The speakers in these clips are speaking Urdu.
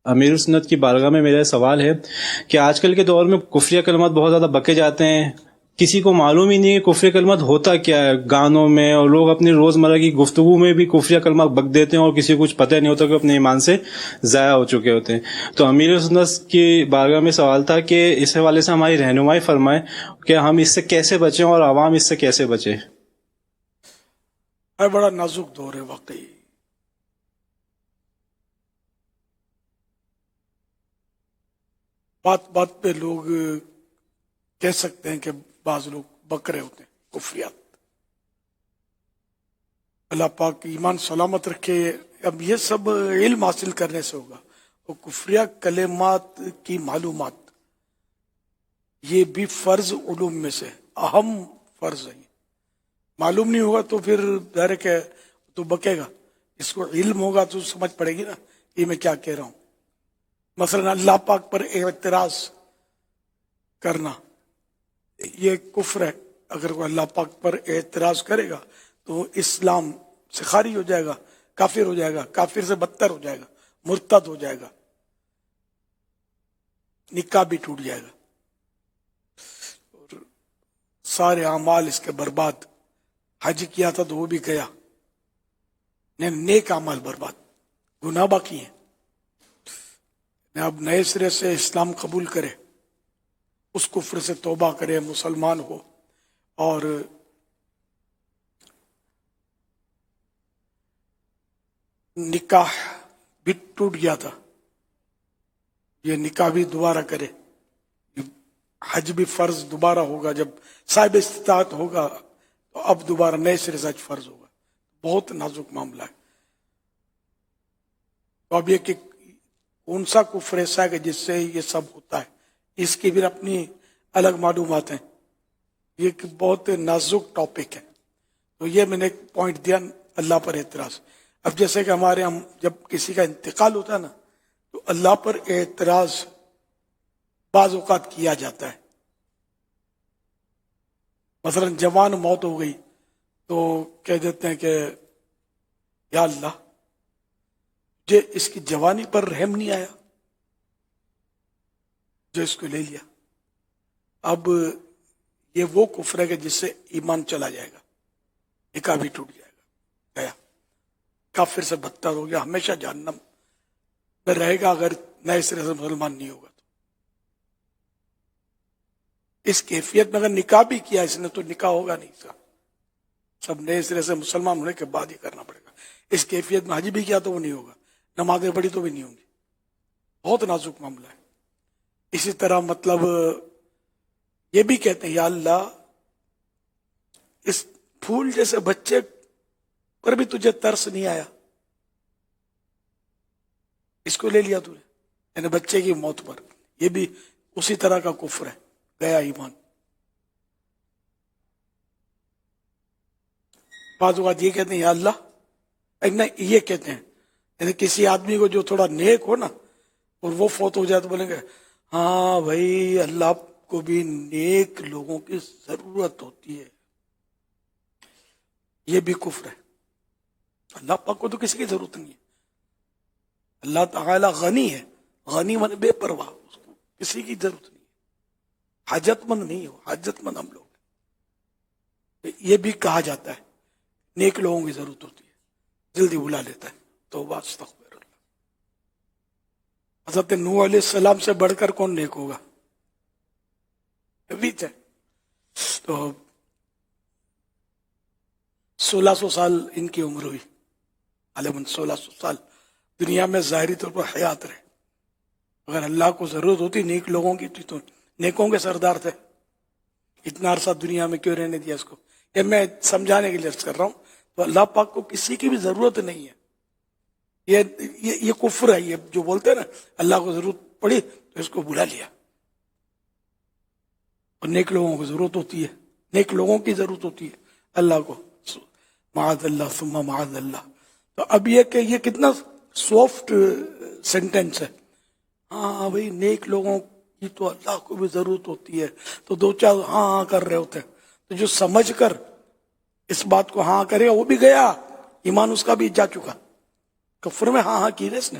امیر سنت کی بارگاہ میں میرا سوال ہے کہ آج کل کے دور میں کفریہ کلمات بہت زیادہ بکے جاتے ہیں، کسی کو معلوم ہی نہیں ہے کفریہ کلمات ہوتا کیا ہے گانوں میں، اور لوگ اپنی روزمرہ کی گفتگو میں بھی کفریہ کلمات بک دیتے ہیں اور کسی کو کچھ پتہ نہیں ہوتا کہ اپنے ایمان سے ضائع ہو چکے ہوتے ہیں۔ تو امیر سنت کی بارگاہ میں سوال تھا کہ اس حوالے سے ہماری رہنمائی فرمائیں کہ ہم اس سے کیسے بچیں اور عوام اس سے کیسے بچے۔ بڑا نازک دور ہے واقعی۔ بات بات پہ لوگ کہہ سکتے ہیں کہ بعض لوگ بکرے ہوتے ہیں کفریات۔ اللہ پاک ایمان سلامت رکھے۔ اب یہ سب علم حاصل کرنے سے ہوگا، اور کفریہ کلمات کی معلومات یہ بھی فرض علوم میں سے اہم فرض ہے۔ معلوم نہیں ہوگا تو پھر ظاہر ہے کہ تو بکے گا، اس کو علم ہوگا تو سمجھ پڑے گی نا یہ میں کیا کہہ رہا ہوں۔ مثلا اللہ پاک پر اعتراض کرنا یہ کفر ہے۔ اگر کوئی اللہ پاک پر اعتراض کرے گا تو اسلام سے خارج ہو جائے گا، کافر ہو جائے گا، کافر سے بدتر ہو جائے گا، مرتد ہو جائے گا، نکاح بھی ٹوٹ جائے گا، اور سارے اعمال اس کے برباد۔ حج کیا تھا تو وہ بھی گیا، نیک اعمال برباد، گناہ باقی ہیں۔ اب نئے سرے سے اسلام قبول کرے، اس کفر سے توبہ کرے، مسلمان ہو، اور نکاح بھی ٹوٹ گیا تھا یہ نکاح بھی دوبارہ کرے، حج بھی فرض دوبارہ ہوگا، جب صاحب استطاعت ہوگا تو اب دوبارہ نئے سرے سے حج فرض ہوگا۔ بہت نازک معاملہ ہے۔ تو اب یہ کہ کون سا کفر ایسا ہے کہ جس سے یہ سب ہوتا ہے، اس کی بھی اپنی الگ معلومات ہیں۔ یہ ایک بہت نازک ٹاپک ہے۔ تو یہ میں نے ایک پوائنٹ دیا، اللہ پر اعتراض۔ اب جیسے کہ ہمارے ہم جب کسی کا انتقال ہوتا ہے نا تو اللہ پر اعتراض بعض اوقات کیا جاتا ہے۔ مثلا جوان موت ہو گئی تو کہہ دیتے ہیں کہ یا اللہ جو اس کی جوانی پر رحم نہیں آیا، جو اس کو لے لیا۔ اب یہ وہ کفر ہے کہ جس سے ایمان چلا جائے گا، نکاح بھی ٹوٹ جائے گا، گیا، کافر سے بدتر ہو گیا، ہمیشہ جہنم میں رہے گا اگر نئے سرے سے مسلمان نہیں ہوگا تو۔ اس کیفیت میں اگر نکاح بھی کیا اس نے تو نکاح ہوگا نہیں، اس کا سب نئے سرے سے مسلمان ہونے کے بعد ہی کرنا پڑے گا۔ اس کیفیت میں حج بھی کیا تو وہ نہیں ہوگا، نمازیں پڑھی تو بھی نہیں ہوں گی۔ بہت نازک معاملہ ہے۔ اسی طرح مطلب یہ بھی کہتے ہیں یا اللہ اس پھول جیسے بچے پر بھی تجھے ترس نہیں آیا، اس کو لے لیا تو نے، یعنی بچے کی موت پر۔ یہ بھی اسی طرح کا کفر ہے، گیا ایمان۔ بعض اوقات یہ کہتے ہیں یا اللہ، نہیں یہ کہتے ہیں یعنی کسی آدمی کو جو تھوڑا نیک ہو نا اور وہ فوت ہو جائے تو بولیں گے ہاں بھائی اللہ کو بھی نیک لوگوں کی ضرورت ہوتی ہے۔ یہ بھی کفر ہے۔ اللہ پاک کو تو کسی کی ضرورت نہیں ہے۔ اللہ تعالی غنی ہے، غنی من بے پرواہ، اس کو کسی کی ضرورت نہیں ہے، حاجت مند نہیں ہو، حاجت مند ہم لوگ۔ یہ بھی کہا جاتا ہے نیک لوگوں کی ضرورت ہوتی ہے، جلدی بلا لیتا ہے۔ توبہ استغفر اللہ۔ حضرت نوح علیہ السلام سے بڑھ کر کون نیک ہوگا؟ بیچ ہے۔ تو 1600 سال ان کی عمر ہوئی، غالباً 1600 سال دنیا میں ظاہری طور پر حیات رہے۔ اگر اللہ کو ضرورت ہوتی نیک لوگوں کی تو نیکوں کے سردار تھے، اتنا عرصہ دنیا میں کیوں رہنے دیا اس کو؟ یہ میں سمجھانے کے لیے عرض کر رہا ہوں۔ تو اللہ پاک کو کسی کی بھی ضرورت نہیں ہے۔ یہ کفر ہے، یہ جو بولتے ہیں نا اللہ کو ضرورت پڑی تو اس کو بلا لیا۔ اور نیک لوگوں کو ضرورت ہوتی ہے، نیک لوگوں کی ضرورت ہوتی ہے اللہ کو، معاذ اللہ ثم معاذ اللہ۔ تو اب یہ کہ یہ کتنا سافٹ سینٹینس ہے، ہاں بھائی نیک لوگوں کی تو اللہ کو بھی ضرورت ہوتی ہے، تو دو چار ہاں ہاں کر رہے ہوتے ہیں۔ تو جو سمجھ کر اس بات کو ہاں کرے گا وہ بھی گیا، ایمان اس کا بھی جا چکا۔ کفر میں ہاں ہاں کی نا اس نے۔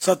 7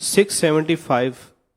675,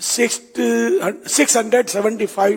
675